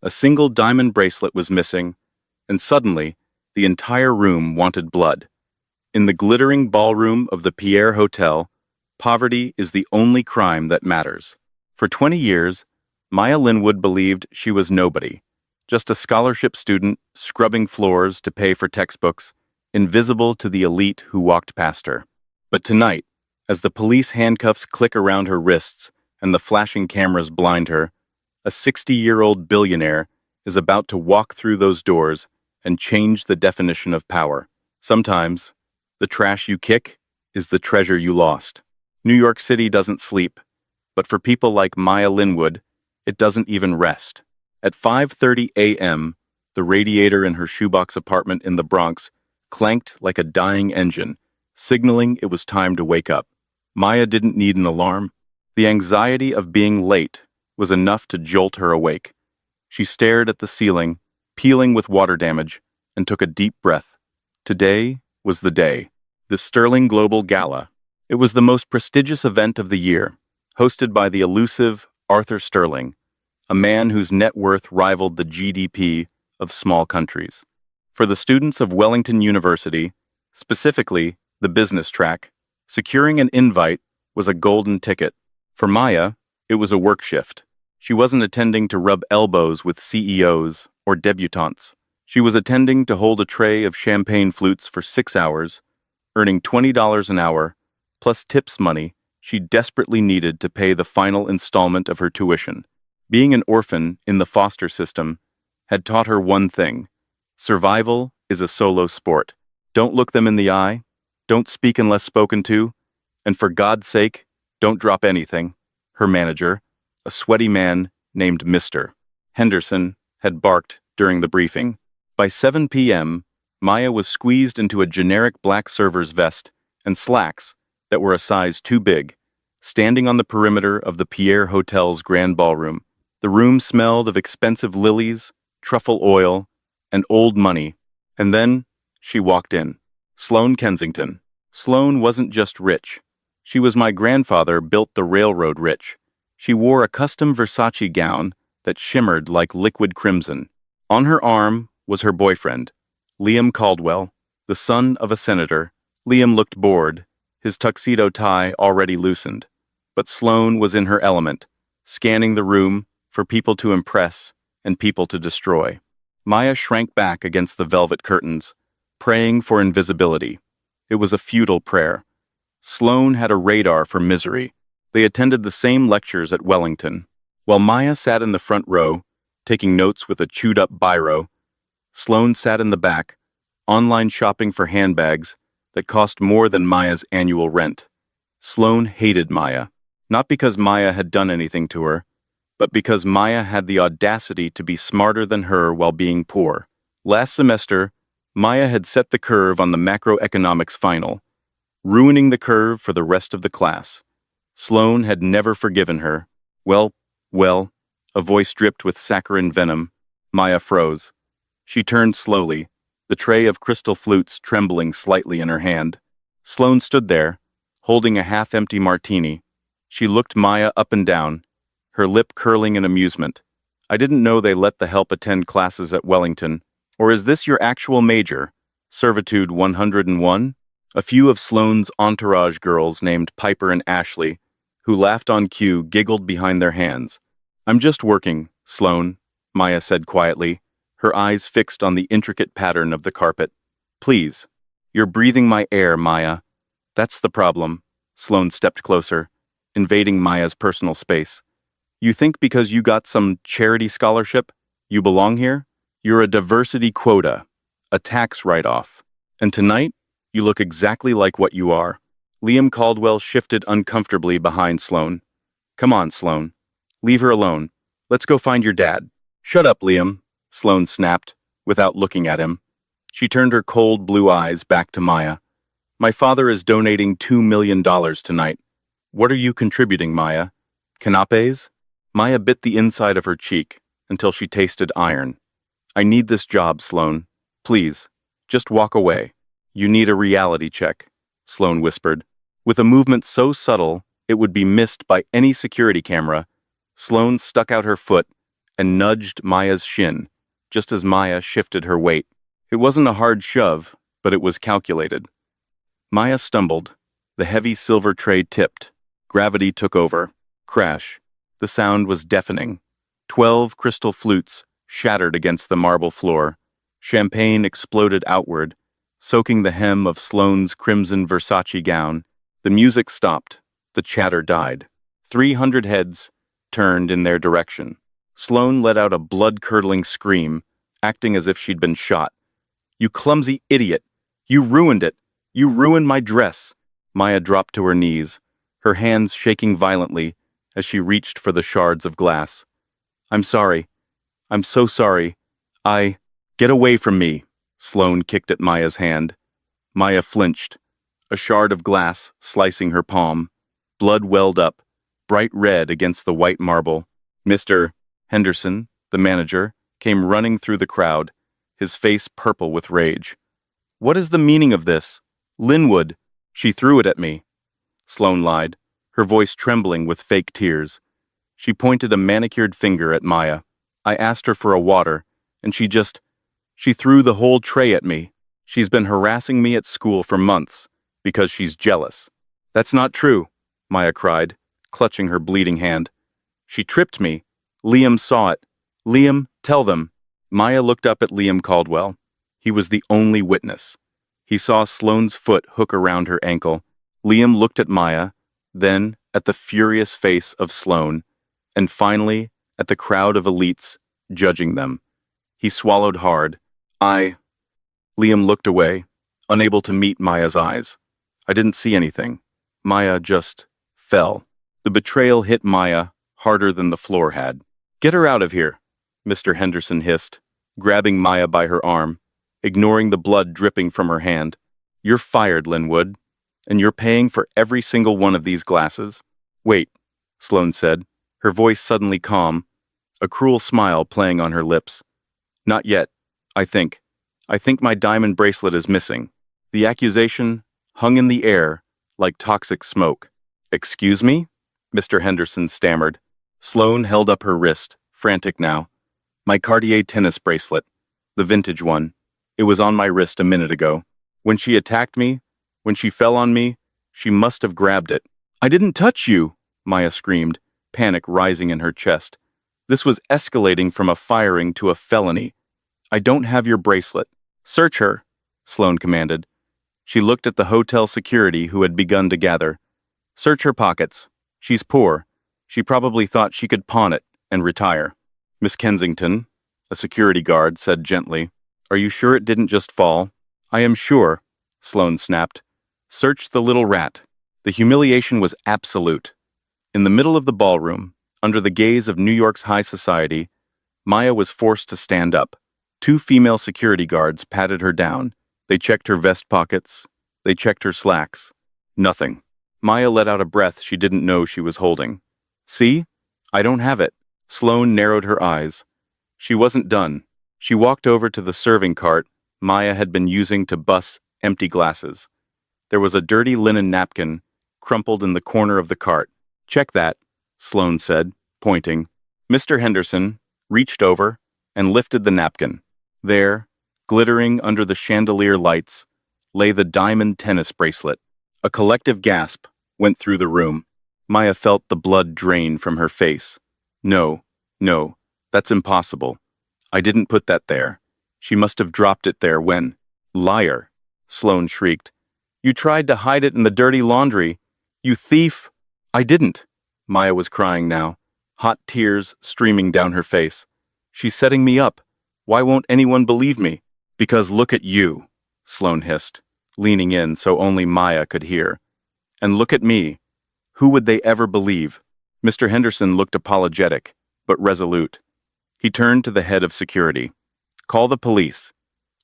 A single diamond bracelet was missing, and suddenly, the entire room wanted blood. In the glittering ballroom of the Pierre Hotel, poverty is the only crime that matters. For 20 years, Maya Linwood believed she was nobody, just a scholarship student scrubbing floors to pay for textbooks, invisible to the elite who walked past her. But tonight, as the police handcuffs click around her wrists and the flashing cameras blind her, a 60-year-old billionaire is about to walk through those doors and change the definition of power. Sometimes, the trash you kick is the treasure you lost. New York City doesn't sleep, but for people like Maya Linwood, it doesn't even rest. At 5:30 a.m., the radiator in her shoebox apartment in the Bronx clanked like a dying engine, signaling it was time to wake up. Maya didn't need an alarm. The anxiety of being late was enough to jolt her awake. She stared at the ceiling, peeling with water damage, and took a deep breath. Today was the day. The Sterling Global Gala. It was the most prestigious event of the year, hosted by the elusive Arthur Sterling, a man whose net worth rivaled the GDP of small countries. For the students of Wellington University, specifically the business track, securing an invite was a golden ticket. For Maya, it was a work shift. She wasn't attending to rub elbows with CEOs or debutantes. She was attending to hold a tray of champagne flutes for 6 hours, earning $20 an hour, plus tips money she desperately needed to pay the final installment of her tuition. Being an orphan in the foster system had taught her one thing: survival is a solo sport. Don't look them in the eye, don't speak unless spoken to, and for God's sake, don't drop anything. Her manager, a sweaty man named Mr. Henderson, had barked during the briefing. By 7 p.m., Maya was squeezed into a generic black server's vest and slacks that were a size too big, standing on the perimeter of the Pierre Hotel's grand ballroom. The room smelled of expensive lilies, truffle oil, and old money. And then she walked in. Sloane Kensington. Sloane wasn't just rich. She was my grandfather built the railroad rich. She wore a custom Versace gown that shimmered like liquid crimson. On her arm was her boyfriend, Liam Caldwell, the son of a senator. Liam looked bored, his tuxedo tie already loosened. But Sloane was in her element, scanning the room for people to impress and people to destroy. Maya shrank back against the velvet curtains, praying for invisibility. It was a futile prayer. Sloane had a radar for misery. They attended the same lectures at Wellington. While Maya sat in the front row, taking notes with a chewed-up biro, Sloane sat in the back, online shopping for handbags that cost more than Maya's annual rent. Sloane hated Maya, not because Maya had done anything to her, but because Maya had the audacity to be smarter than her while being poor. Last semester, Maya had set the curve on the macroeconomics final, ruining the curve for the rest of the class. Sloane had never forgiven her. Well, a voice dripped with saccharine venom. Maya froze. She turned slowly, the tray of crystal flutes trembling slightly in her hand. Sloane stood there, holding a half-empty martini. She looked Maya up and down, her lip curling in amusement. I didn't know they let the help attend classes at Wellington. Or is this your actual major? Servitude 101? A few of Sloane's entourage girls named Piper and Ashley, who laughed on cue, giggled behind their hands. I'm just working, Sloane, Maya said quietly, her eyes fixed on the intricate pattern of the carpet. Please. You're breathing my air, Maya. That's the problem. Sloane stepped closer, invading Maya's personal space. You think because you got some charity scholarship, you belong here? You're a diversity quota, a tax write-off. And tonight, you look exactly like what you are. Liam Caldwell shifted uncomfortably behind Sloane. Come on, Sloane. Leave her alone. Let's go find your dad. Shut up, Liam, Sloane snapped, without looking at him. She turned her cold blue eyes back to Maya. My father is donating $2 million tonight. What are you contributing, Maya? Canapes? Maya bit the inside of her cheek until she tasted iron. I need this job, Sloane. Please, just walk away. You need a reality check, Sloane whispered. With a movement so subtle it would be missed by any security camera, Sloane stuck out her foot and nudged Maya's shin, just as Maya shifted her weight. It wasn't a hard shove, but it was calculated. Maya stumbled. The heavy silver tray tipped. Gravity took over. Crash. The sound was deafening. 12 crystal flutes shattered against the marble floor. Champagne exploded outward, soaking the hem of Sloane's crimson Versace gown. The music stopped. The chatter died. 300 heads turned in their direction. Sloane let out a blood-curdling scream, acting as if she'd been shot. "You clumsy idiot! You ruined it! You ruined my dress!" Maya dropped to her knees, her hands shaking violently as she reached for the shards of glass. "I'm sorry. I'm so sorry. Get away from me!" Sloane kicked at Maya's hand. Maya flinched, a shard of glass slicing her palm. Blood welled up, bright red against the white marble. Mr. Henderson, the manager, came running through the crowd, his face purple with rage. "What is the meaning of this? Linwood, she threw it at me." Sloane lied, her voice trembling with fake tears. She pointed a manicured finger at Maya. "I asked her for a water, and she threw the whole tray at me. She's been harassing me at school for months, because she's jealous." "That's not true," Maya cried, clutching her bleeding hand. "She tripped me. Liam saw it. Liam, tell them." Maya looked up at Liam Caldwell. He was the only witness. He saw Sloane's foot hook around her ankle. Liam looked at Maya, then at the furious face of Sloane, and finally at the crowd of elites judging them. He swallowed hard. Liam looked away, unable to meet Maya's eyes. "I didn't see anything." Maya just fell. The betrayal hit Maya harder than the floor had. "Get her out of here," Mr. Henderson hissed, grabbing Maya by her arm, ignoring the blood dripping from her hand. "You're fired, Linwood, and you're paying for every single one of these glasses." "Wait," Sloane said, her voice suddenly calm, a cruel smile playing on her lips. "Not yet, I think. I think my diamond bracelet is missing." The accusation hung in the air like toxic smoke. "Excuse me?" Mr. Henderson stammered. Sloane held up her wrist, frantic now. "My Cartier tennis bracelet. The vintage one. It was on my wrist a minute ago. When she attacked me, when she fell on me, she must have grabbed it." "I didn't touch you!" Maya screamed, panic rising in her chest. "This was escalating from a firing to a felony. I don't have your bracelet." "Search her," Sloane commanded. She looked at the hotel security who had begun to gather. "Search her pockets. She's poor. She probably thought she could pawn it and retire." "Miss Kensington," a security guard said gently, "are you sure it didn't just fall?" "I am sure," Sloane snapped. "Search the little rat." The humiliation was absolute. In the middle of the ballroom, under the gaze of New York's high society, Maya was forced to stand up. 2 female security guards patted her down. They checked her vest pockets. They checked her slacks. Nothing. Maya let out a breath she didn't know she was holding. "See? I don't have it." Sloane narrowed her eyes. She wasn't done. She walked over to the serving cart Maya had been using to bus empty glasses. There was a dirty linen napkin crumpled in the corner of the cart. "Check that," Sloane said, pointing. Mr. Henderson reached over and lifted the napkin. There, glittering under the chandelier lights, lay the diamond tennis bracelet. A collective gasp went through the room. Maya felt the blood drain from her face. No, that's impossible. I didn't put that there. She must have dropped it there when—" "Liar," Sloane shrieked. "You tried to hide it in the dirty laundry. You thief!" "I didn't." Maya was crying now, hot tears streaming down her face. "She's setting me up. Why won't anyone believe me?" "Because look at you," Sloane hissed, leaning in so only Maya could hear. "And look at me. Who would they ever believe?" Mr. Henderson looked apologetic, but resolute. He turned to the head of security. "Call the police.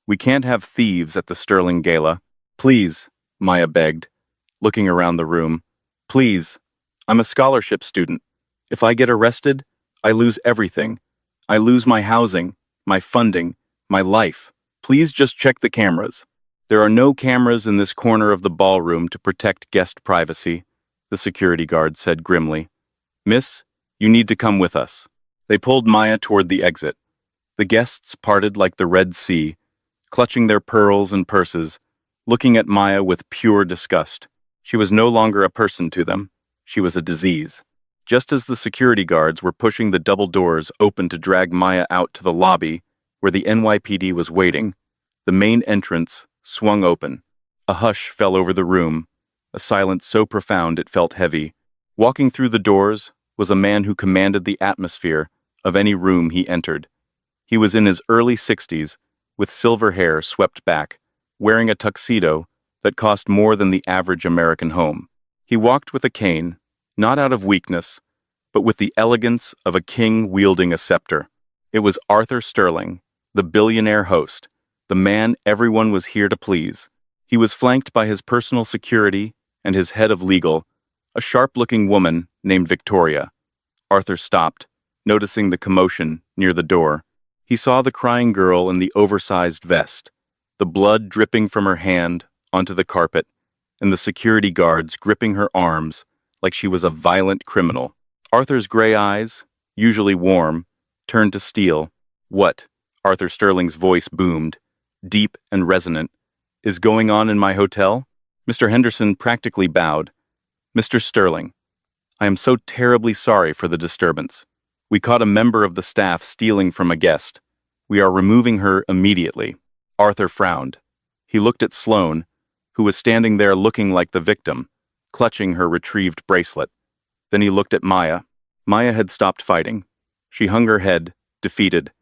We can't have thieves at the Sterling Gala." "Please," Maya begged, looking around the room. "Please. I'm a scholarship student. If I get arrested, I lose everything. I lose my housing, my funding, my life. Please just check the cameras." "There are no cameras in this corner of the ballroom to protect guest privacy," the security guard said grimly. "Miss, you need to come with us." They pulled Maya toward the exit. The guests parted like the Red Sea, clutching their pearls and purses, looking at Maya with pure disgust. She was no longer a person to them. She was a disease. Just as the security guards were pushing the double doors open to drag Maya out to the lobby where the NYPD was waiting, the main entrance swung open. A hush fell over the room, a silence so profound it felt heavy. Walking through the doors was a man who commanded the atmosphere of any room he entered. He was in his early 60s, with silver hair swept back, wearing a tuxedo that cost more than the average American home. He walked with a cane, not out of weakness, but with the elegance of a king wielding a scepter. It was Arthur Sterling, the billionaire host, the man everyone was here to please. He was flanked by his personal security and his head of legal, a sharp-looking woman named Victoria. Arthur stopped, noticing the commotion near the door. He saw the crying girl in the oversized vest, the blood dripping from her hand onto the carpet, and the security guards gripping her arms like she was a violent criminal. Arthur's gray eyes, usually warm, turned to steel. "What?" Arthur Sterling's voice boomed, deep and resonant. "Is going on in my hotel?" Mr. Henderson practically bowed. "Mr. Sterling, I am so terribly sorry for the disturbance. We caught a member of the staff stealing from a guest. We are removing her immediately." Arthur frowned. He looked at Sloane, who was standing there looking like the victim, clutching her retrieved bracelet. Then he looked at Maya. Maya had stopped fighting. She hung her head, defeated.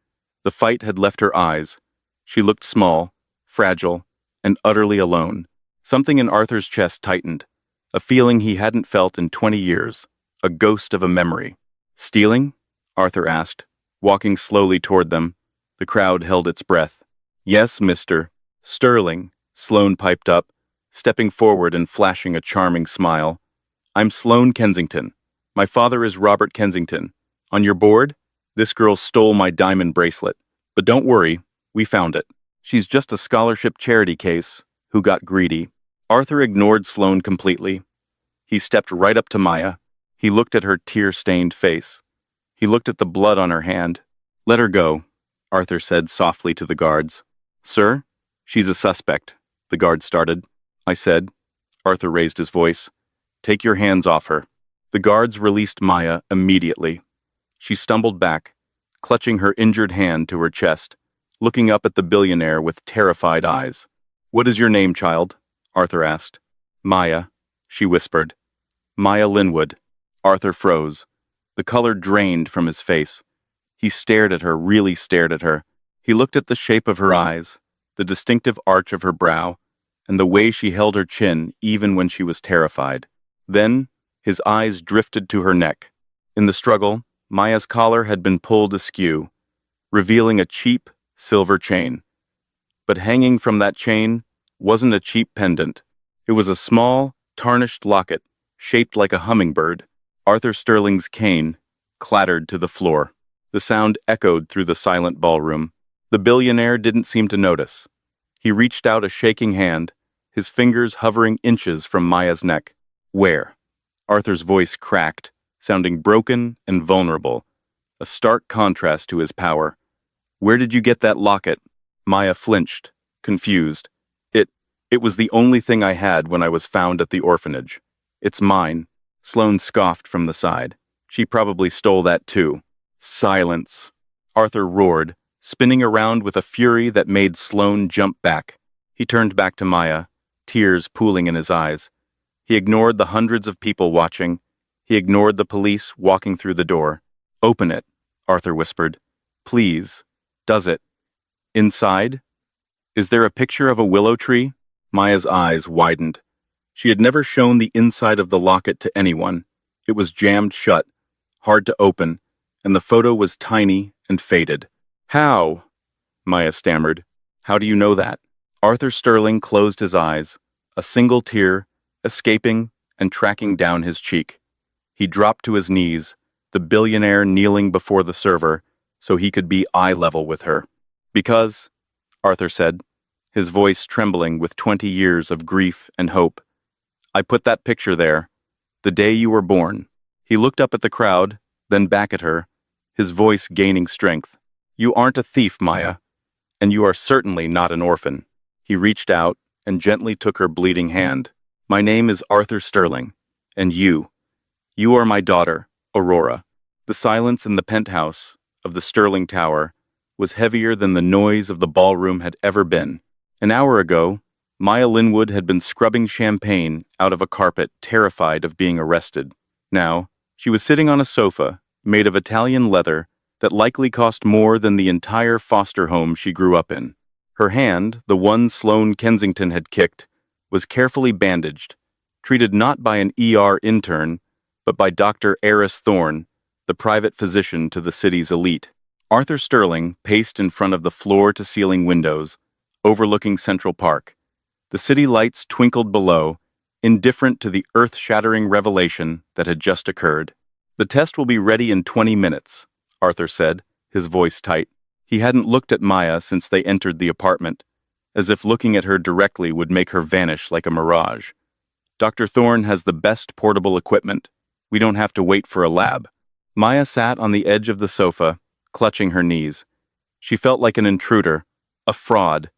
The fight had left her eyes. She looked small, fragile, and utterly alone. Something in Arthur's chest tightened, a feeling he hadn't felt in 20 years, a ghost of a memory. "Stealing?" Arthur asked, walking slowly toward them. The crowd held its breath. "Yes, Mr. Sterling," Sloane piped up, stepping forward and flashing a charming smile. "I'm Sloane Kensington. My father is Robert Kensington. On your board? This girl stole my diamond bracelet. But don't worry, we found it. She's just a scholarship charity case who got greedy." Arthur ignored Sloane completely. He stepped right up to Maya. He looked at her tear-stained face. He looked at the blood on her hand. "Let her go," Arthur said softly to the guards. "Sir, she's a suspect," the guard started. "I said," Arthur raised his voice, "take your hands off her." The guards released Maya immediately. She stumbled back, clutching her injured hand to her chest, looking up at the billionaire with terrified eyes. "What is your name, child?" Arthur asked. "Maya," she whispered. "Maya Linwood." Arthur froze. The color drained from his face. He stared at her, really stared at her. He looked at the shape of her eyes, the distinctive arch of her brow, and the way she held her chin even when she was terrified. Then, his eyes drifted to her neck. In the struggle, Maya's collar had been pulled askew, revealing a cheap silver chain. But hanging from that chain wasn't a cheap pendant. It was a small, tarnished locket, shaped like a hummingbird. Arthur Sterling's cane clattered to the floor. The sound echoed through the silent ballroom. The billionaire didn't seem to notice. He reached out a shaking hand, his fingers hovering inches from Maya's neck. "Where?" Arthur's voice cracked, sounding broken and vulnerable, a stark contrast to his power. "Where did you get that locket?" Maya flinched, confused. It was the only thing I had when I was found at the orphanage. It's mine." Sloane scoffed from the side. "She probably stole that too." "Silence," Arthur roared, spinning around with a fury that made Sloane jump back. He turned back to Maya, tears pooling in his eyes. He ignored the hundreds of people watching. He ignored the police walking through the door. "Open it," Arthur whispered. "Please." "Does it?" "Inside? Is there a picture of a willow tree?" Maya's eyes widened. She had never shown the inside of the locket to anyone. It was jammed shut, hard to open, and the photo was tiny and faded. "How?" Maya stammered. "How do you know that?" Arthur Sterling closed his eyes, a single tear escaping and tracking down his cheek. He dropped to his knees, the billionaire kneeling before the server so he could be eye level with her. "Because," Arthur said, his voice trembling with 20 years of grief and hope, "I put that picture there, the day you were born." He looked up at the crowd, then back at her, his voice gaining strength. "You aren't a thief, Maya, and you are certainly not an orphan." He reached out and gently took her bleeding hand. "My name is Arthur Sterling, and you are my daughter, Aurora." The silence in the penthouse of the Sterling Tower was heavier than the noise of the ballroom had ever been. An hour ago, Maya Linwood had been scrubbing champagne out of a carpet, terrified of being arrested. Now, she was sitting on a sofa made of Italian leather that likely cost more than the entire foster home she grew up in. Her hand, the one Sloane Kensington had kicked, was carefully bandaged, treated not by an ER intern, but by Dr. Eris Thorne, the private physician to the city's elite. Arthur Sterling paced in front of the floor-to-ceiling windows, overlooking Central Park. The city lights twinkled below, indifferent to the earth-shattering revelation that had just occurred. "The test will be ready in 20 minutes, Arthur said, his voice tight. He hadn't looked at Maya since they entered the apartment, as if looking at her directly would make her vanish like a mirage. "Dr. Thorne has the best portable equipment. We don't have to wait for a lab." Maya sat on the edge of the sofa, clutching her knees. She felt like an intruder, a fraud.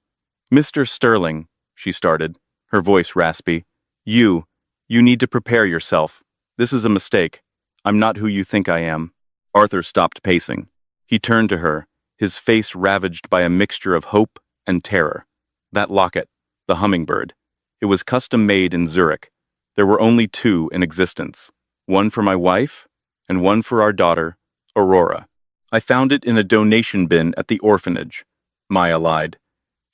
"Mr. Sterling," she started, her voice raspy. You need to prepare yourself. This is a mistake. I'm not who you think I am." Arthur stopped pacing. He turned to her, his face ravaged by a mixture of hope and terror. That locket, the hummingbird. It was custom-made in Zurich. There were only two in existence. One for my wife, and one for our daughter, Aurora. "I found it in a donation bin at the orphanage," Maya lied.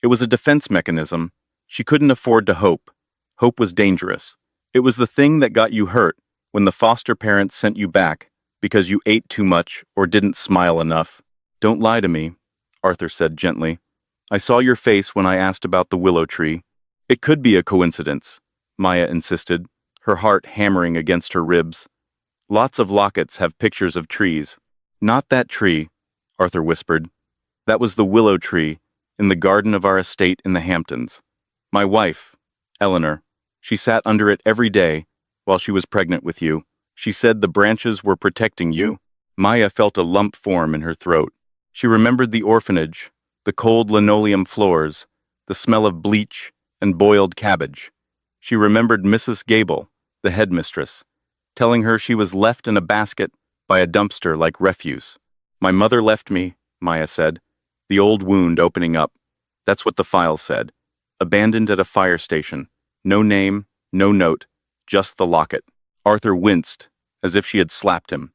"It was a defense mechanism. She couldn't afford to hope. Hope was dangerous. It was the thing that got you hurt when the foster parents sent you back because you ate too much or didn't smile enough." "Don't lie to me," Arthur said gently. "I saw your face when I asked about the willow tree." "It could be a coincidence," Maya insisted, her heart hammering against her ribs. "Lots of lockets have pictures of trees." "Not that tree," Arthur whispered. "That was the willow tree in the garden of our estate in the Hamptons. My wife, Eleanor, she sat under it every day while she was pregnant with you. She said the branches were protecting you." Maya felt a lump form in her throat. She remembered the orphanage, the cold linoleum floors, the smell of bleach and boiled cabbage. She remembered Mrs. Gable, the headmistress, telling her she was left in a basket by a dumpster like refuse. "My mother left me," Maya said, the old wound opening up. That's what the file said. Abandoned at a fire station. No name, no note, just the locket. Arthur winced, as if she had slapped him.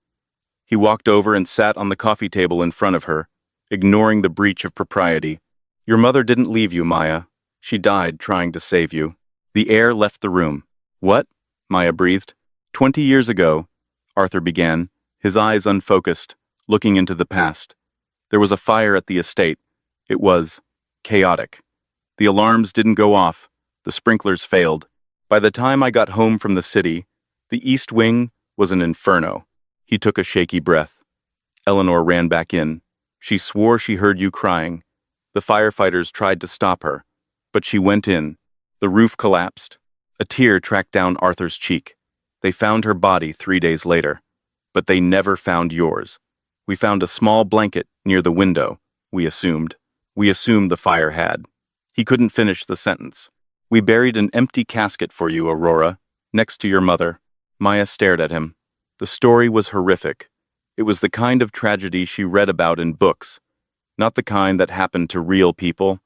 He walked over and sat on the coffee table in front of her, ignoring the breach of propriety. "Your mother didn't leave you, Maya. She died trying to save you." The air left the room. "What?" Maya breathed. 20 years ago, Arthur began, his eyes unfocused, looking into the past. There was a fire at the estate. It was chaotic. The alarms didn't go off. The sprinklers failed. By the time I got home from the city, the East Wing was an inferno. He took a shaky breath. Eleanor ran back in. She swore she heard you crying. The firefighters tried to stop her, but she went in. The roof collapsed. A tear tracked down Arthur's cheek. They found her body 3 days later, but they never found yours. We found a small blanket near the window, we assumed. We assumed the fire had. He couldn't finish the sentence. We buried an empty casket for you, Aurora, next to your mother. Maya stared at him. The story was horrific. It was the kind of tragedy she read about in books, not the kind that happened to real people,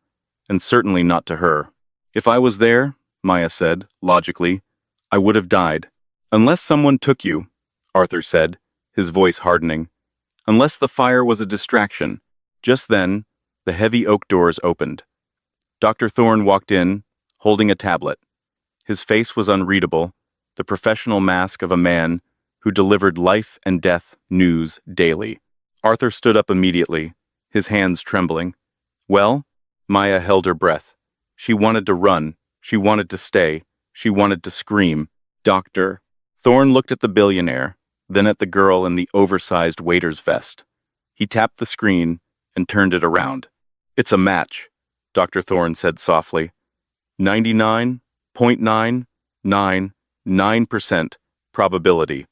and certainly not to her. "If I was there," Maya said, logically, "I would have died. Unless someone took you," Arthur said, his voice hardening. "Unless the fire was a distraction." Just then, the heavy oak doors opened. Dr. Thorne walked in, holding a tablet. His face was unreadable, the professional mask of a man who delivered life and death news daily. Arthur stood up immediately, his hands trembling. "Well?" Maya held her breath. She wanted to run. She wanted to stay. She wanted to scream. "Doctor." Thorne looked at the billionaire, then at the girl in the oversized waiter's vest. He tapped the screen and turned it around. "It's a match," Dr. Thorne said softly. 99.999% probability.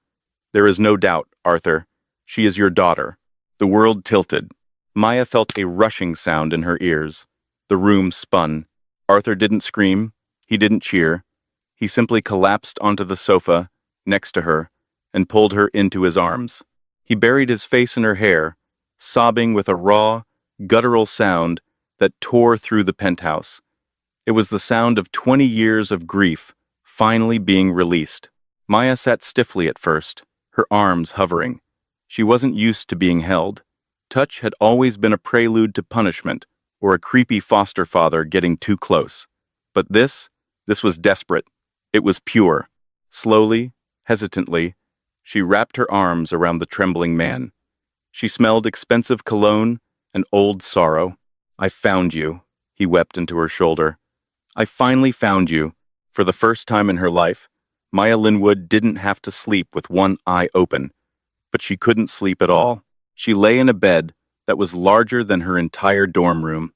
There is no doubt, Arthur. She is your daughter. The world tilted. Maya felt a rushing sound in her ears. The room spun. Arthur didn't scream. He didn't cheer. He simply collapsed onto the sofa next to her and pulled her into his arms. He buried his face in her hair, sobbing with a raw, guttural sound that tore through the penthouse. It was the sound of 20 years of grief finally being released. Maya sat stiffly at first, her arms hovering. She wasn't used to being held. Touch had always been a prelude to punishment, or a creepy foster father getting too close. But this was desperate. It was pure. Slowly, hesitantly, she wrapped her arms around the trembling man. She smelled expensive cologne and old sorrow. "I found you," he wept into her shoulder. "I finally found you." For the first time in her life, Maya Linwood didn't have to sleep with one eye open. But she couldn't sleep at all. She lay in a bed that was larger than her entire dorm room.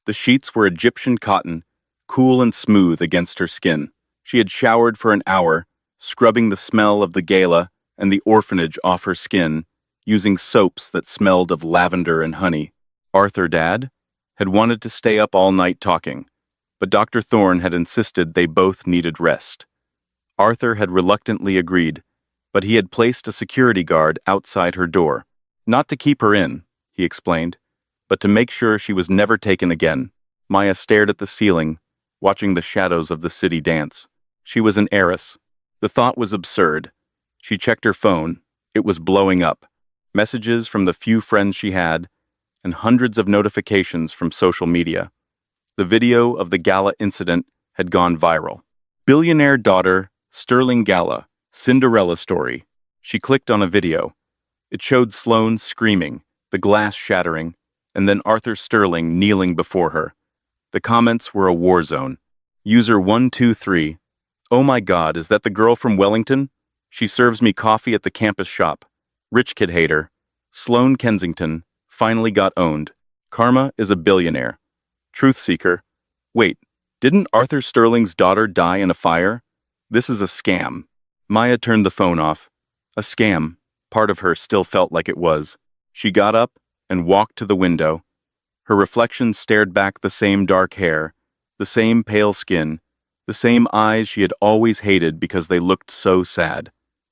The sheets were Egyptian cotton, cool and smooth against her skin. She had showered for an hour, scrubbing the smell of the gala and the orphanage off her skin, using soaps that smelled of lavender and honey. Arthur, Dad, had wanted to stay up all night talking, but Dr. Thorne had insisted they both needed rest. Arthur had reluctantly agreed, but he had placed a security guard outside her door. Not to keep her in, he explained, but to make sure she was never taken again. Maya stared at the ceiling, watching the shadows of the city dance. She was an heiress. The thought was absurd. She checked her phone. It was blowing up. Messages from the few friends she had, and hundreds of notifications from social media. The video of the gala incident had gone viral. Billionaire daughter, Sterling Gala, Cinderella story. She clicked on a video. It showed Sloane screaming, the glass shattering, and then Arthur Sterling kneeling before her. The comments were a war zone. User 123. "Oh my God, is that the girl from Wellington? She serves me coffee at the campus shop. Rich kid hater. Sloane Kensington finally got owned. Karma is a billionaire. Truth seeker. Wait, didn't Arthur Sterling's daughter die in a fire? This is a scam." Maya turned the phone off. A scam. Part of her still felt like it was. She got up and walked to the window. Her reflection stared back the same dark hair, the same pale skin, the same eyes she had always hated because they looked so sad.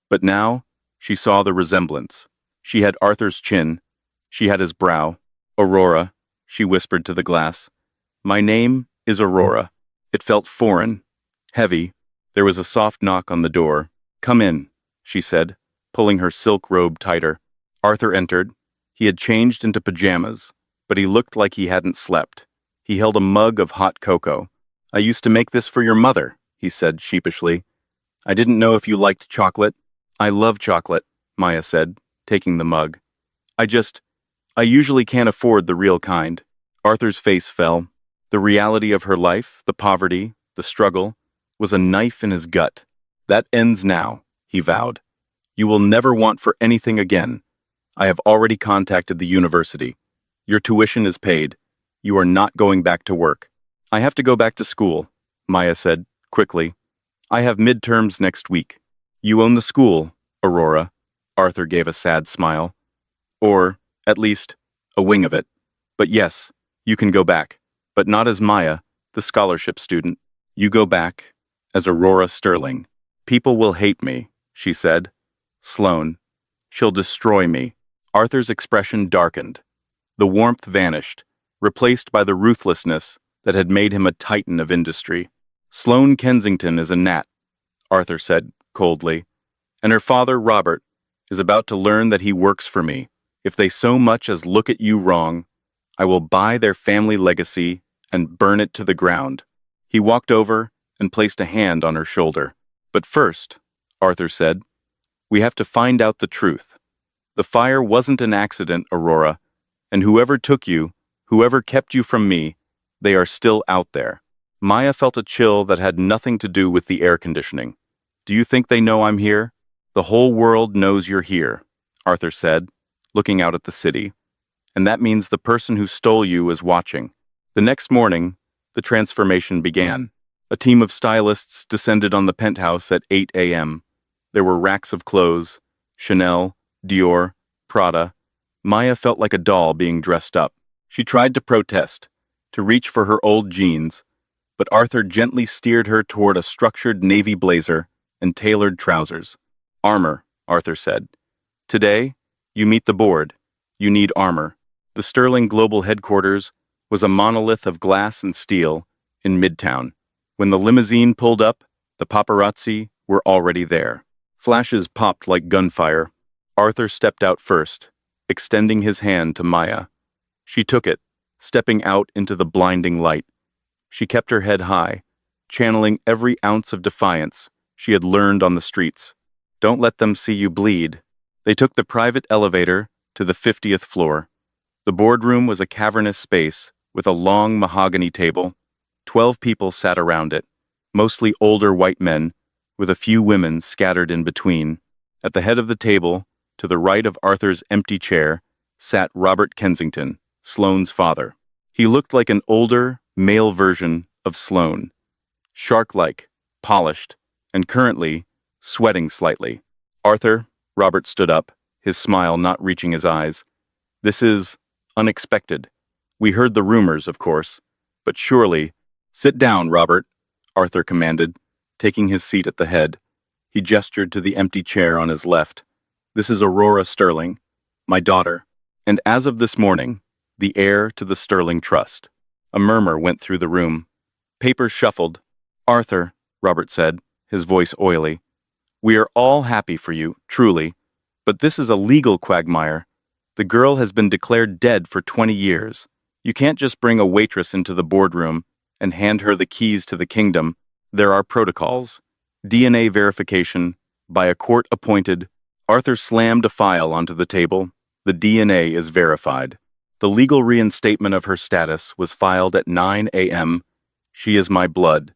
But now, she saw the resemblance. She had Arthur's chin. She had his brow. "Aurora," she whispered to the glass. "My name is Aurora." It felt foreign, heavy. There was a soft knock on the door. "Come in," she said, pulling her silk robe tighter. Arthur entered. He had changed into pajamas, but he looked like he hadn't slept. He held a mug of hot cocoa. "I used to make this for your mother," he said sheepishly. "I didn't know if you liked chocolate." "I love chocolate," Maya said, taking the mug. I usually can't afford the real kind." Arthur's face fell. The reality of her life, the poverty, the struggle, was a knife in his gut. "That ends now," he vowed. "You will never want for anything again. I have already contacted the university. Your tuition is paid. You are not going back to work." "I have to go back to school," Maya said, quickly. "I have midterms next week." "You own the school, Aurora." Arthur gave a sad smile. "Or, at least, a wing of it. But yes, you can go back. But not as Maya, the scholarship student. You go back as Aurora Sterling." "People will hate me," she said. "Sloane. She'll destroy me." Arthur's expression darkened. The warmth vanished, replaced by the ruthlessness that had made him a titan of industry. "Sloane Kensington is a gnat," Arthur said coldly. "And her father, Robert, is about to learn that he works for me. If they so much as look at you wrong, I will buy their family legacy and burn it to the ground." He walked over and placed a hand on her shoulder. "But first," Arthur said, "we have to find out the truth. The fire wasn't an accident, Aurora, and whoever took you, whoever kept you from me, they are still out there." Maya felt a chill that had nothing to do with the air conditioning. "Do you think they know I'm here?" "The whole world knows you're here," Arthur said, looking out at the city. "And that means the person who stole you is watching." The next morning, the transformation began. A team of stylists descended on the penthouse at 8 a.m. There were racks of clothes, Chanel, Dior, Prada, Maya felt like a doll being dressed up. She tried to protest, to reach for her old jeans, but Arthur gently steered her toward a structured navy blazer and tailored trousers. Armor, Arthur said. Today, you meet the board. You need armor. The Sterling Global headquarters was a monolith of glass and steel in Midtown. When the limousine pulled up, the paparazzi were already there. Flashes popped like gunfire. Arthur stepped out first, extending his hand to Maya. She took it, stepping out into the blinding light. She kept her head high, channeling every ounce of defiance she had learned on the streets. Don't let them see you bleed. They took the private elevator to the 50th floor. The boardroom was a cavernous space with a long mahogany table. 12 people sat around it, mostly older white men, with a few women scattered in between. At the head of the table, to the right of Arthur's empty chair, sat Robert Kensington, Sloane's father. He looked like an older, male version of Sloane, shark-like, polished, and currently sweating slightly. Arthur, Robert stood up, his smile not reaching his eyes. This is unexpected. We heard the rumors, of course, but surely... Sit down, Robert, Arthur commanded, taking his seat at the head. He gestured to the empty chair on his left. This is Aurora Sterling, my daughter, and as of this morning, the heir to the Sterling Trust. A murmur went through the room. Papers shuffled. Arthur, Robert said, his voice oily, we are all happy for you, truly, but this is a legal quagmire. The girl has been declared dead for 20 years. You can't just bring a waitress into the boardroom and hand her the keys to the kingdom. There are protocols. DNA verification by a court-appointed. Arthur slammed a file onto the table. The DNA is verified. The legal reinstatement of her status was filed at 9 a.m. She is my blood,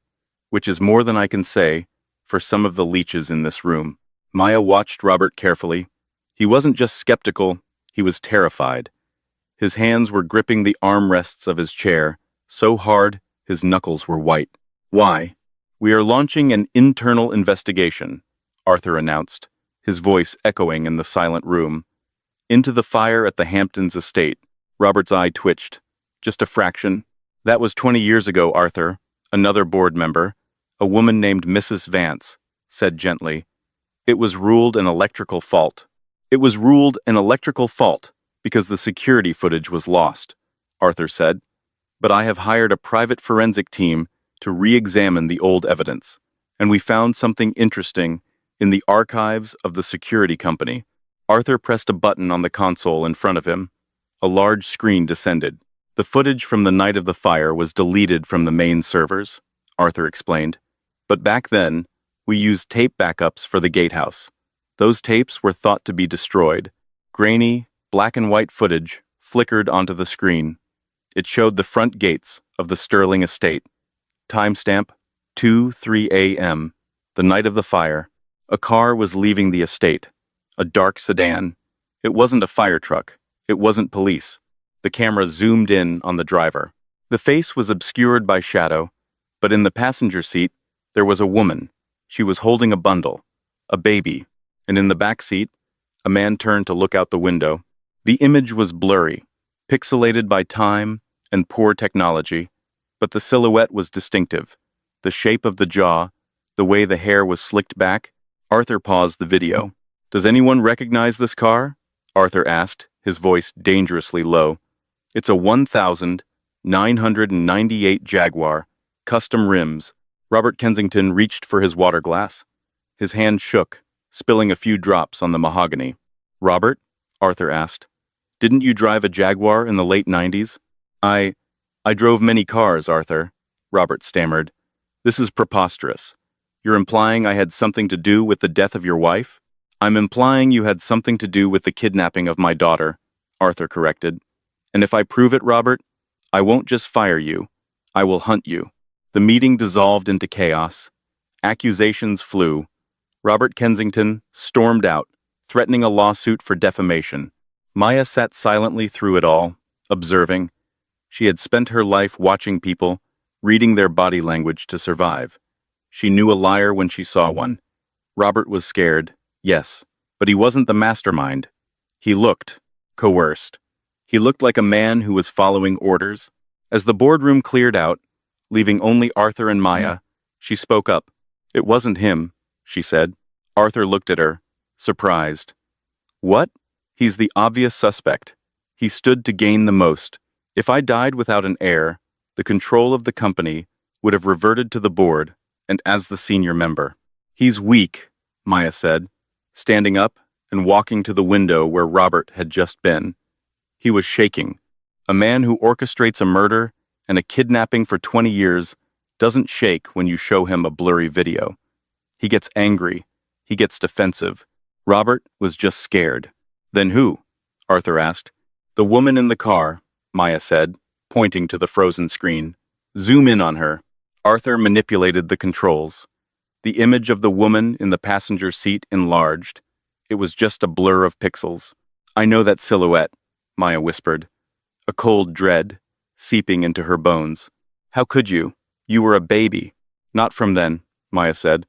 which is more than I can say for some of the leeches in this room. Maya watched Robert carefully. He wasn't just skeptical, he was terrified. His hands were gripping the armrests of his chair, so hard his knuckles were white. Why? We are launching an internal investigation, Arthur announced, his voice echoing in the silent room. Into the fire at the Hamptons estate. Robert's eye twitched. Just a fraction. That was 20 years ago, Arthur. Another board member, a woman named Mrs. Vance, said gently. It was ruled an electrical fault. It was ruled an electrical fault because the security footage was lost, Arthur said. But I have hired a private forensic team to re-examine the old evidence, and we found something interesting in the archives of the security company. Arthur pressed a button on the console in front of him. A large screen descended. The footage from the night of the fire was deleted from the main servers, Arthur explained. But back then, we used tape backups for the gatehouse. Those tapes were thought to be destroyed. Grainy, black and white footage flickered onto the screen. It showed the front gates of the Sterling estate. Timestamp 2:03 a.m., the night of the fire. A car was leaving the estate. A dark sedan. It wasn't a fire truck. It wasn't police. The camera zoomed in on the driver. The face was obscured by shadow, but in the passenger seat, there was a woman. She was holding a bundle, a baby, and in the back seat, a man turned to look out the window. The image was blurry, pixelated by time and poor technology, but the silhouette was distinctive. The shape of the jaw, the way the hair was slicked back. Arthur paused the video. Does anyone recognize this car? Arthur asked, his voice dangerously low. It's a 1998 Jaguar, custom rims. Robert Kensington reached for his water glass. His hand shook, spilling a few drops on the mahogany. Robert? Arthur asked. Didn't you drive a Jaguar in the late 90s? I drove many cars, Arthur, Robert stammered. This is preposterous. You're implying I had something to do with the death of your wife? I'm implying you had something to do with the kidnapping of my daughter, Arthur corrected. And if I prove it, Robert, I won't just fire you. I will hunt you. The meeting dissolved into chaos. Accusations flew. Robert Kensington stormed out, threatening a lawsuit for defamation. Maya sat silently through it all, observing. She had spent her life watching people, reading their body language to survive. She knew a liar when she saw one. Robert was scared, yes, but he wasn't the mastermind. He looked, coerced. He looked like a man who was following orders. As the boardroom cleared out, leaving only Arthur and Maya, she spoke up. It wasn't him, she said. Arthur looked at her, surprised. What? He's the obvious suspect. He stood to gain the most. If I died without an heir, the control of the company would have reverted to the board, and as the senior member. He's weak, Maya said, standing up and walking to the window where Robert had just been. He was shaking. A man who orchestrates a murder and a kidnapping for 20 years doesn't shake when you show him a blurry video. He gets angry. He gets defensive. Robert was just scared. Then who? Arthur asked. The woman in the car, Maya said, pointing to the frozen screen. Zoom in on her. Arthur manipulated the controls. The image of the woman in the passenger seat enlarged. It was just a blur of pixels. I know that silhouette, Maya whispered. A cold dread seeping into her bones. How could you? You were a baby. Not from then, Maya said.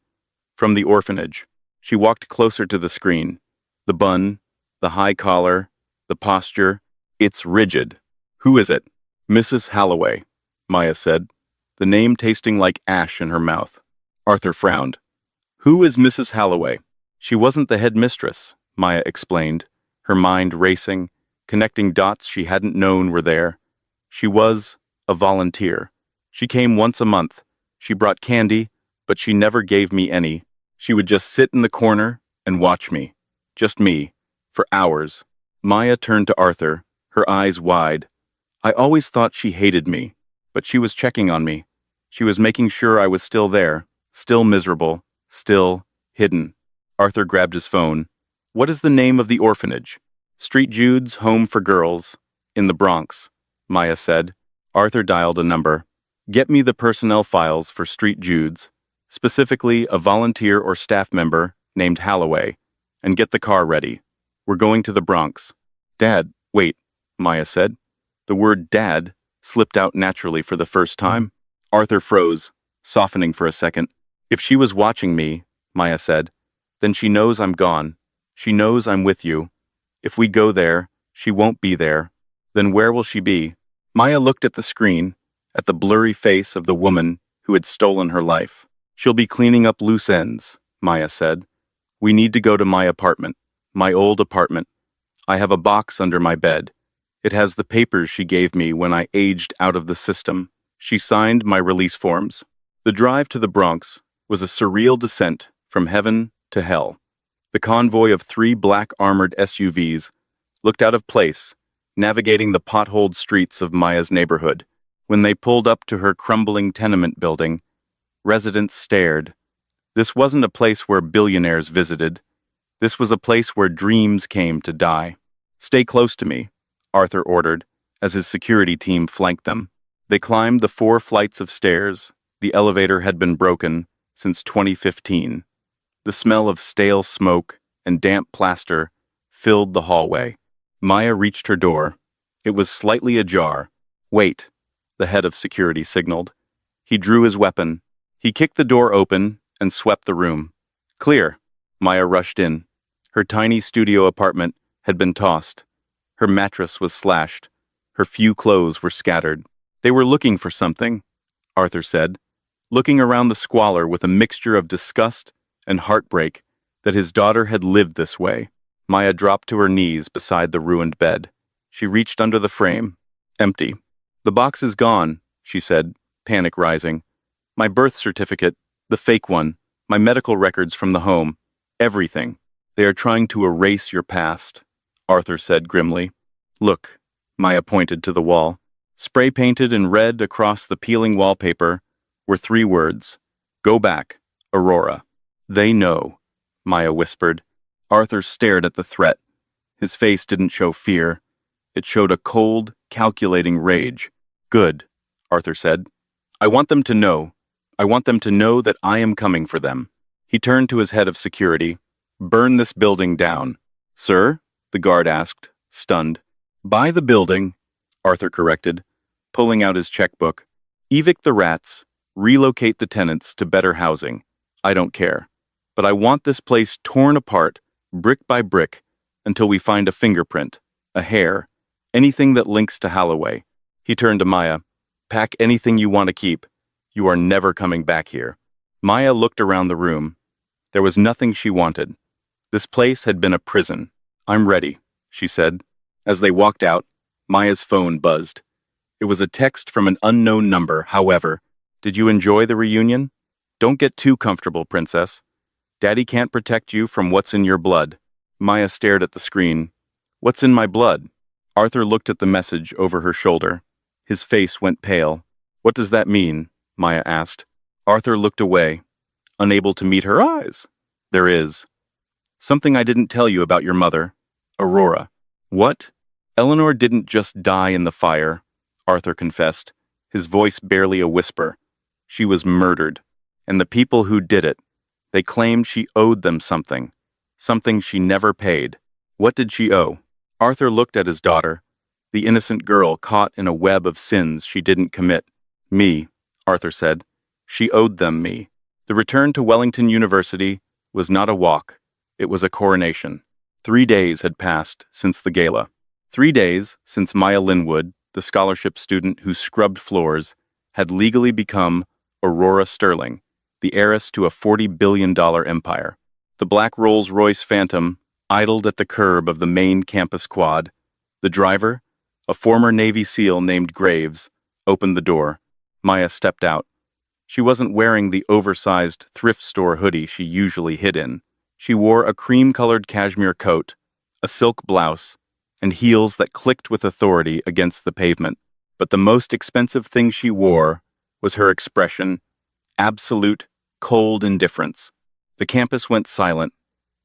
From the orphanage. She walked closer to the screen. The bun, the high collar, the posture. It's rigid. Who is it? Mrs. Halloway, Maya said, the name tasting like ash in her mouth. Arthur frowned. Who is Mrs. Halloway? She wasn't the headmistress, Maya explained, her mind racing, connecting dots she hadn't known were there. She was a volunteer. She came once a month. She brought candy, but she never gave me any. She would just sit in the corner and watch me. Just me. For hours. Maya turned to Arthur, her eyes wide. I always thought she hated me, but she was checking on me. She was making sure I was still there, still miserable, still hidden. Arthur grabbed his phone. What is the name of the orphanage? Street Jude's Home for Girls, in the Bronx, Maya said. Arthur dialed a number. Get me the personnel files for Street Jude's, specifically a volunteer or staff member named Halloway, and get the car ready. We're going to the Bronx. Dad, wait, Maya said. The word dad slipped out naturally for the first time. Arthur froze, softening for a second. If she was watching me, Maya said, then she knows I'm gone. She knows I'm with you. If we go there, she won't be there. Then where will she be? Maya looked at the screen, at the blurry face of the woman who had stolen her life. She'll be cleaning up loose ends, Maya said. We need to go to my apartment, my old apartment. I have a box under my bed. It has the papers she gave me when I aged out of the system. She signed my release forms. The drive to the Bronx was a surreal descent from heaven to hell. The convoy of 3 black armored SUVs looked out of place, navigating the potholed streets of Maya's neighborhood. When they pulled up to her crumbling tenement building, residents stared. This wasn't a place where billionaires visited. This was a place where dreams came to die. Stay close to me, Arthur ordered, as his security team flanked them. They climbed the 4 flights of stairs. The elevator had been broken since 2015. The smell of stale smoke and damp plaster filled the hallway. Maya reached her door. It was slightly ajar. Wait, the head of security signaled. He drew his weapon. He kicked the door open and swept the room. Clear. Maya rushed in. Her tiny studio apartment had been tossed. Her mattress was slashed. Her few clothes were scattered. They were looking for something, Arthur said, looking around the squalor with a mixture of disgust and heartbreak that his daughter had lived this way. Maya dropped to her knees beside the ruined bed. She reached under the frame. Empty. The box is gone, she said, panic rising. My birth certificate, the fake one, my medical records from the home, everything. They are trying to erase your past, Arthur said grimly. Look, Maya pointed to the wall. Spray painted in red across the peeling wallpaper were 3 words. Go back, Aurora. They know, Maya whispered. Arthur stared at the threat. His face didn't show fear. It showed a cold, calculating rage. Good, Arthur said. I want them to know. I want them to know that I am coming for them. He turned to his head of security. Burn this building down. Sir? The guard asked, stunned. Buy the building, Arthur corrected, pulling out his checkbook. Evict the rats. Relocate the tenants to better housing. I don't care. But I want this place torn apart, brick by brick, until we find a fingerprint. a hair, anything that links to Holloway. He turned to Maya. Pack anything you want to keep. You are never coming back here. Maya looked around the room. There was nothing she wanted. This place had been a prison. I'm ready, she said. As they walked out, Maya's phone buzzed. It was a text from an unknown number, however. Did you enjoy the reunion? Don't get too comfortable, princess. Daddy can't protect you from what's in your blood. Maya stared at the screen. What's in my blood? Arthur looked at the message over her shoulder. His face went pale. What does that mean? Maya asked. Arthur looked away, unable to meet her eyes. There is. Something I didn't tell you about your mother. Aurora. What? Eleanor didn't just die in the fire, Arthur confessed, his voice barely a whisper. She was murdered. And the people who did it, they claimed she owed them something she never paid. What did she owe? Arthur looked at his daughter, the innocent girl caught in a web of sins she didn't commit. Me, Arthur said. She owed them me. The return to Wellington University was not a walk. It was a coronation. 3 days had passed since the gala. 3 days since Maya Linwood, the scholarship student who scrubbed floors, had legally become Aurora Sterling, the heiress to a $40 billion empire. The black Rolls-Royce Phantom idled at the curb of the main campus quad. The driver, a former Navy SEAL named Graves, opened the door. Maya stepped out. She wasn't wearing the oversized thrift store hoodie she usually hid in. She wore a cream-colored cashmere coat, a silk blouse, and heels that clicked with authority against the pavement. But the most expensive thing she wore was her expression, absolute, cold indifference. The campus went silent.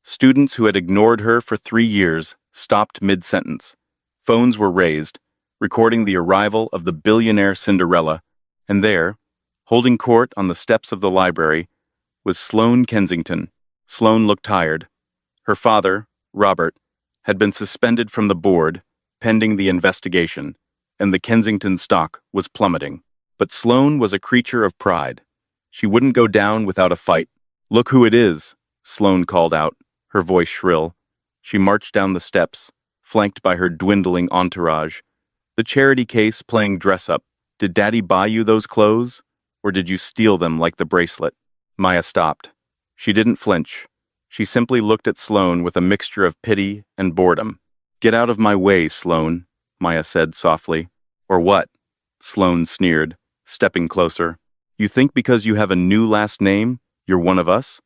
Students who had ignored her for 3 years stopped mid-sentence. Phones were raised, recording the arrival of the billionaire Cinderella, and there, holding court on the steps of the library, was Sloane Kensington. Sloane looked tired. Her father, Robert, had been suspended from the board, pending the investigation, and the Kensington stock was plummeting. But Sloane was a creature of pride. She wouldn't go down without a fight. Look who it is, Sloane called out, her voice shrill. She marched down the steps, flanked by her dwindling entourage. The charity case playing dress-up. Did Daddy buy you those clothes? Or did you steal them like the bracelet? Maya stopped. She didn't flinch. She simply looked at Sloane with a mixture of pity and boredom. Get out of my way, Sloane, Maya said softly. Or what? Sloane sneered, stepping closer. You think because you have a new last name, you're one of us?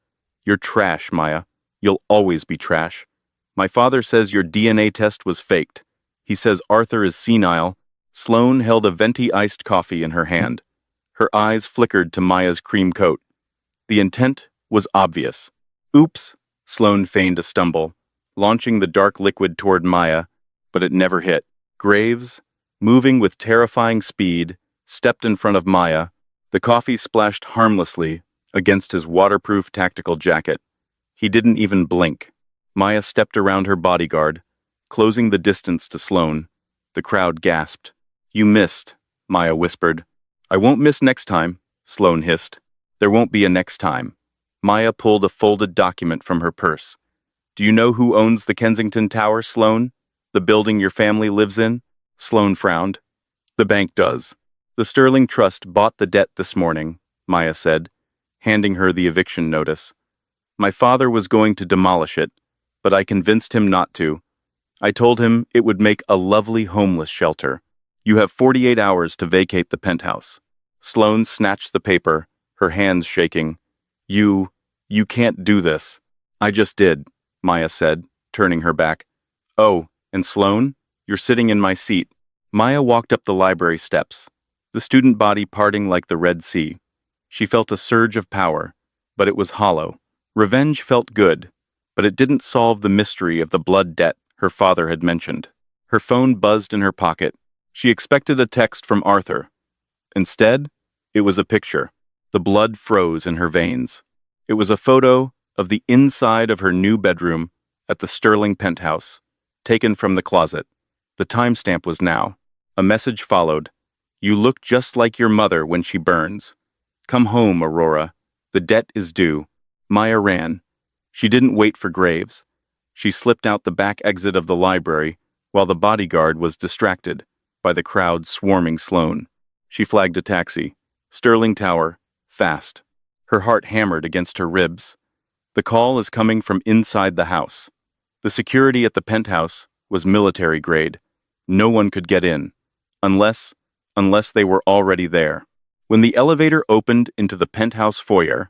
You're trash, Maya. You'll always be trash. My father says your DNA test was faked. He says Arthur is senile. Sloane held a venti iced coffee in her hand. Her eyes flickered to Maya's cream coat. The intent was obvious. Oops, Sloane feigned a stumble, launching the dark liquid toward Maya, but it never hit. Graves, moving with terrifying speed, stepped in front of Maya. The coffee splashed harmlessly against his waterproof tactical jacket. He didn't even blink. Maya stepped around her bodyguard, closing the distance to Sloane. The crowd gasped. You missed, Maya whispered. I won't miss next time, Sloane hissed. There won't be a next time. Maya pulled a folded document from her purse. Do you know who owns the Kensington Tower, Sloane? The building your family lives in? Sloane frowned. The bank does. The Sterling Trust bought the debt this morning, Maya said, handing her the eviction notice. My father was going to demolish it, but I convinced him not to. I told him it would make a lovely homeless shelter. You have 48 hours to vacate the penthouse. Sloane snatched the paper, her hands shaking. You can't do this. I just did, Maya said, turning her back. Oh, and Sloane, you're sitting in my seat. Maya walked up the library steps, the student body parting like the Red Sea. She felt a surge of power, but it was hollow. Revenge felt good, but it didn't solve the mystery of the blood debt her father had mentioned. Her phone buzzed in her pocket. She expected a text from Arthur. Instead, it was a picture. The blood froze in her veins. It was a photo of the inside of her new bedroom at the Sterling penthouse, taken from the closet. The timestamp was now. A message followed. You look just like your mother when she burns. Come home, Aurora. The debt is due. Maya ran. She didn't wait for Graves. She slipped out the back exit of the library, while the bodyguard was distracted by the crowd swarming Sloane. She flagged a taxi. Sterling Tower, fast. Her heart hammered against her ribs. The call is coming from inside the house. The security at the penthouse was military grade. No one could get in, unless they were already there. When the elevator opened into the penthouse foyer,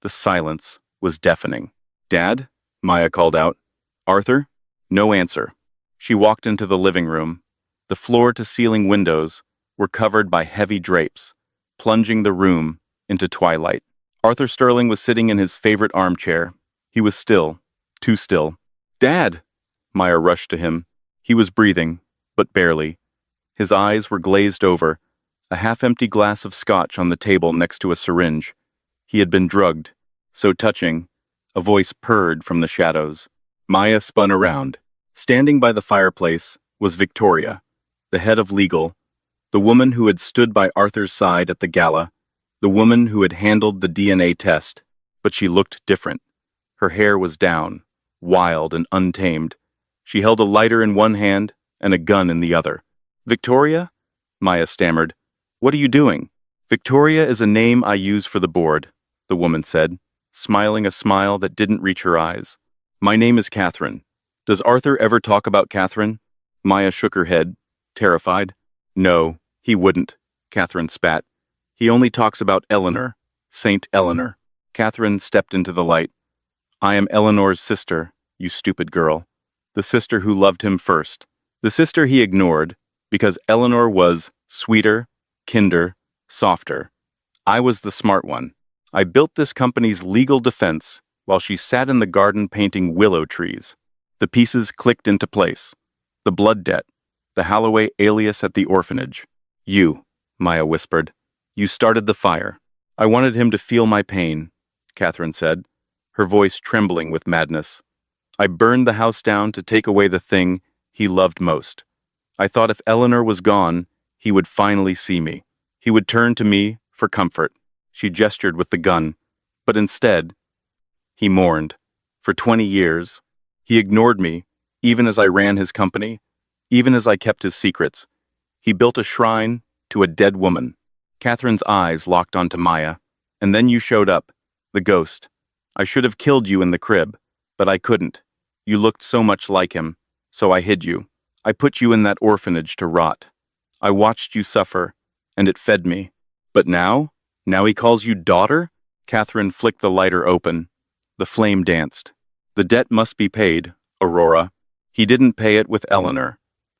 the silence was deafening. "Dad?" Maya called out. "Arthur?" No answer. She walked into the living room. The floor-to-ceiling windows were covered by heavy drapes, plunging the room into twilight. Arthur Sterling was sitting in his favorite armchair. He was still, too still. "Dad!" Maya rushed to him. He was breathing, but barely. His eyes were glazed over, a half-empty glass of scotch on the table next to a syringe. He had been drugged. So touching, a voice purred from the shadows. Maya spun around. Standing by the fireplace was Victoria, the head of legal, the woman who had stood by Arthur's side at the gala, the woman who had handled the DNA test, but she looked different. Her hair was down, wild and untamed. She held a lighter in one hand and a gun in the other. "Victoria?" Maya stammered. "What are you doing?" "Victoria is a name I use for the board," the woman said, smiling a smile that didn't reach her eyes. "My name is Catherine. Does Arthur ever talk about Catherine?" Maya shook her head, terrified. "No, he wouldn't," Catherine spat. "He only talks about Eleanor, Saint Eleanor." Catherine stepped into the light. "I am Eleanor's sister, you stupid girl. The sister who loved him first. The sister he ignored, because Eleanor was sweeter, kinder, softer. I was the smart one. I built this company's legal defense while she sat in the garden painting willow trees. The pieces clicked into place. The blood debt, the Holloway alias at the orphanage. You," Maya whispered. "You started the fire. I wanted him to feel my pain," Catherine said, her voice trembling with madness. "I burned the house down to take away the thing he loved most. I thought if Eleanor was gone, he would finally see me. He would turn to me for comfort." She gestured with the gun. "But instead, he mourned. For 20 years. He ignored me, even as I ran his company, even as I kept his secrets. He built a shrine to a dead woman." Catherine's eyes locked onto Maya. "And then you showed up, the ghost. I should have killed you in the crib, but I couldn't. You looked so much like him, so I hid you. I put you in that orphanage to rot. I watched you suffer, and it fed me. But now he calls you daughter?" Catherine flicked the lighter open. The flame danced. "The debt must be paid, Aurora. He didn't pay it with Eleanor,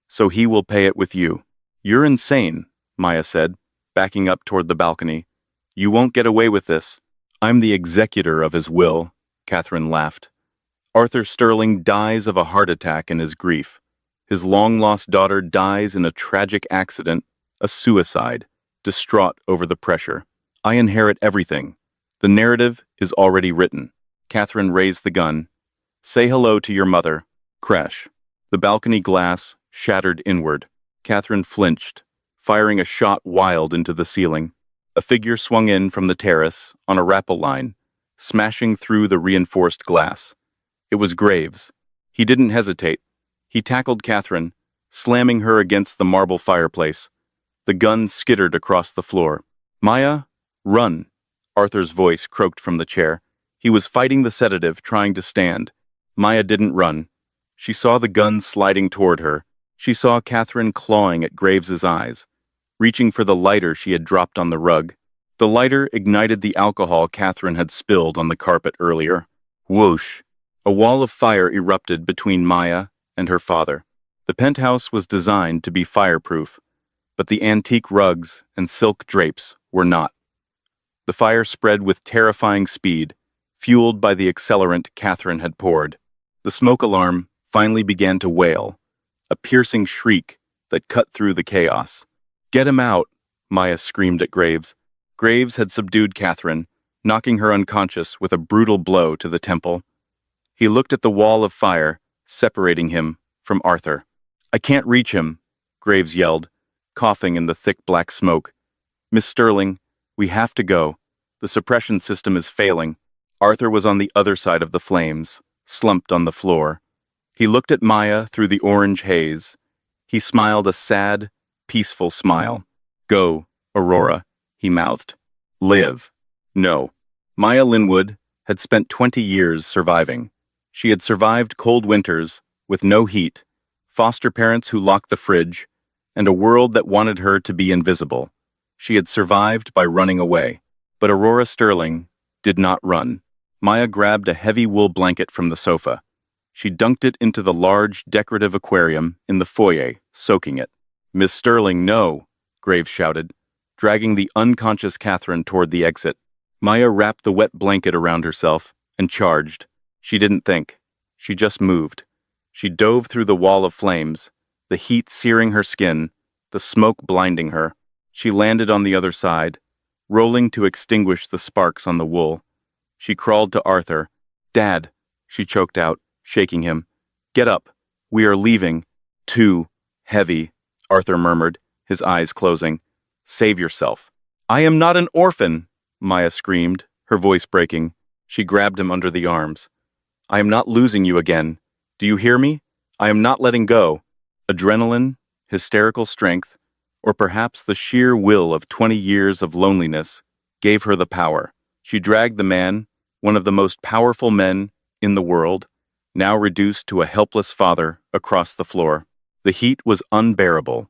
so he will pay it with you." "You're insane," Maya said, backing up toward the balcony. "You won't get away with this." "I'm the executor of his will," Catherine laughed. "Arthur Sterling dies of a heart attack in his grief. His long-lost daughter dies in a tragic accident, a suicide, distraught over the pressure. I inherit everything. The narrative is already written." Catherine raised the gun. "Say hello to your mother." Crash. The balcony glass shattered inward. Catherine flinched, firing a shot wild into the ceiling. A figure swung in from the terrace on a rappel line, smashing through the reinforced glass. It was Graves. He didn't hesitate. He tackled Catherine, slamming her against the marble fireplace. The gun skittered across the floor. "Maya, run!" Arthur's voice croaked from the chair. He was fighting the sedative, trying to stand. Maya didn't run. She saw the gun sliding toward her. She saw Catherine clawing at Graves's eyes, reaching for the lighter she had dropped on the rug. The lighter ignited the alcohol Catherine had spilled on the carpet earlier. Whoosh! A wall of fire erupted between Maya and her father. The penthouse was designed to be fireproof, but the antique rugs and silk drapes were not. The fire spread with terrifying speed, fueled by the accelerant Catherine had poured. The smoke alarm finally began to wail, a piercing shriek that cut through the chaos. "Get him out!" Maya screamed at Graves. Graves had subdued Catherine, knocking her unconscious with a brutal blow to the temple. He looked at the wall of fire, separating him from Arthur. "I can't reach him," Graves yelled, coughing in the thick black smoke. "Miss Sterling, we have to go. The suppression system is failing." Arthur was on the other side of the flames, slumped on the floor. He looked at Maya through the orange haze, He smiled a sad, peaceful smile. Go, Aurora, he mouthed. Live. No. Maya Linwood had spent 20 years surviving. She had survived cold winters with no heat, foster parents who locked the fridge, and a world that wanted her to be invisible. She had survived by running away. But Aurora Sterling did not run. Maya grabbed a heavy wool blanket from the sofa. She dunked it into the large, decorative aquarium in the foyer, soaking it. Miss Sterling, no, Graves shouted, dragging the unconscious Catherine toward the exit. Maya wrapped the wet blanket around herself and charged. She didn't think. She just moved. She dove through the wall of flames, the heat searing her skin, the smoke blinding her. She landed on the other side, rolling to extinguish the sparks on the wool. She crawled to Arthur. Dad, she choked out, shaking him. Get up. We are leaving. Too heavy, Arthur murmured, his eyes closing. Save yourself. I am not an orphan, Maya screamed, her voice breaking. She grabbed him under the arms. I am not losing you again. Do you hear me? I am not letting go. Adrenaline, hysterical strength, or perhaps the sheer will of 20 years of loneliness, gave her the power. She dragged the man, one of the most powerful men in the world, now reduced to a helpless father, across the floor. The heat was unbearable.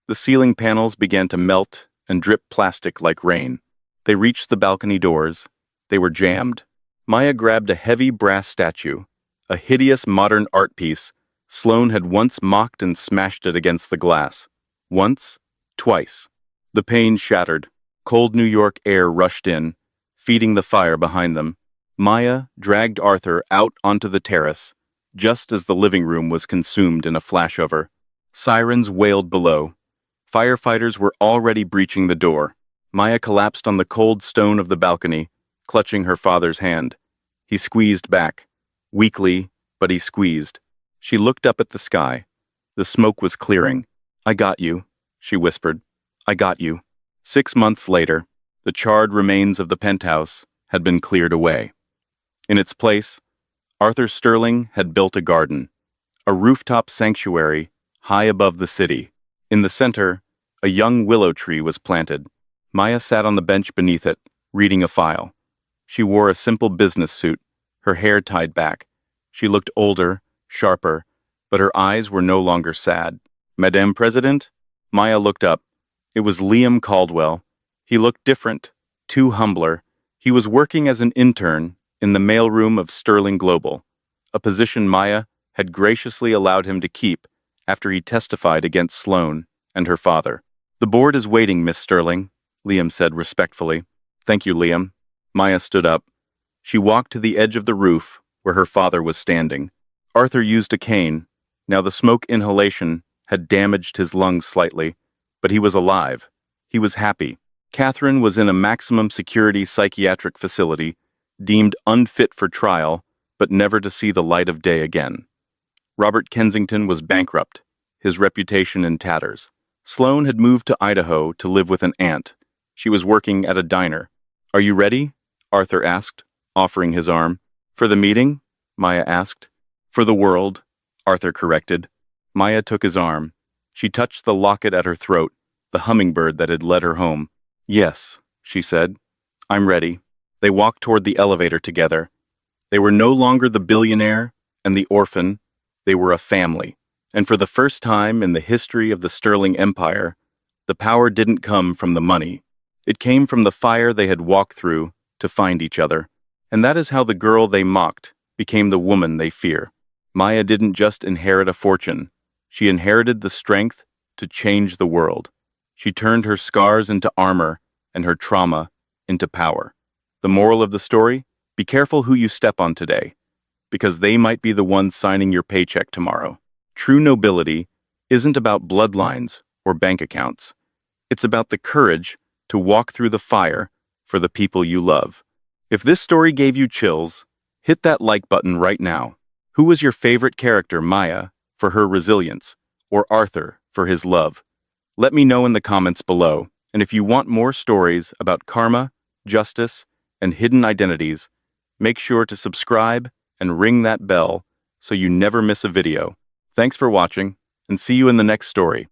The ceiling panels began to melt and drip plastic like rain. They reached the balcony doors. They were jammed. Maya grabbed a heavy brass statue, a hideous modern art piece. Sloane had once mocked and smashed it against the glass. Once, twice. The panes shattered. Cold New York air rushed in, feeding the fire behind them. Maya dragged Arthur out onto the terrace, just as the living room was consumed in a flashover. Sirens wailed below. Firefighters were already breaching the door. Maya collapsed on the cold stone of the balcony, clutching her father's hand. He squeezed back. Weakly, but he squeezed. She looked up at the sky. The smoke was clearing. I got you, she whispered. I got you. 6 months later, the charred remains of the penthouse had been cleared away. In its place, Arthur Sterling had built a garden, a rooftop sanctuary high above the city. In the center, a young willow tree was planted. Maya sat on the bench beneath it, reading a file. She wore a simple business suit, her hair tied back. She looked older, sharper, but her eyes were no longer sad. Madame President? Maya looked up. It was Liam Caldwell. He looked different, too humbler. He was working as an intern in the mailroom of Sterling Global, a position Maya had graciously allowed him to keep after he testified against Sloane and her father. The board is waiting, Miss Sterling, Liam said respectfully. Thank you, Liam. Maya stood up. She walked to the edge of the roof where her father was standing. Arthur used a cane. Now the smoke inhalation had damaged his lungs slightly, but he was alive. He was happy. Catherine was in a maximum security psychiatric facility, deemed unfit for trial, but never to see the light of day again. Robert Kensington was bankrupt, his reputation in tatters. Sloane had moved to Idaho to live with an aunt. She was working at a diner. Are you ready? Arthur asked, offering his arm. For the meeting? Maya asked. For the world, Arthur corrected. Maya took his arm. She touched the locket at her throat, the hummingbird that had led her home. Yes, she said. I'm ready. They walked toward the elevator together. They were no longer the billionaire and the orphan. They were a family. And for the first time in the history of the Sterling Empire, the power didn't come from the money. It came from the fire they had walked through to find each other. And that is how the girl they mocked became the woman they fear. Maya didn't just inherit a fortune. She inherited the strength to change the world. She turned her scars into armor and her trauma into power. The moral of the story? Be careful who you step on today, because they might be the ones signing your paycheck tomorrow. True nobility isn't about bloodlines or bank accounts. It's about the courage to walk through the fire for the people you love. If this story gave you chills, hit that like button right now. Who was your favorite character, Maya, for her resilience, or Arthur for his love? Let me know in the comments below. And if you want more stories about karma, justice, and hidden identities, make sure to subscribe and ring that bell so you never miss a video. Thanks for watching, and see you in the next story.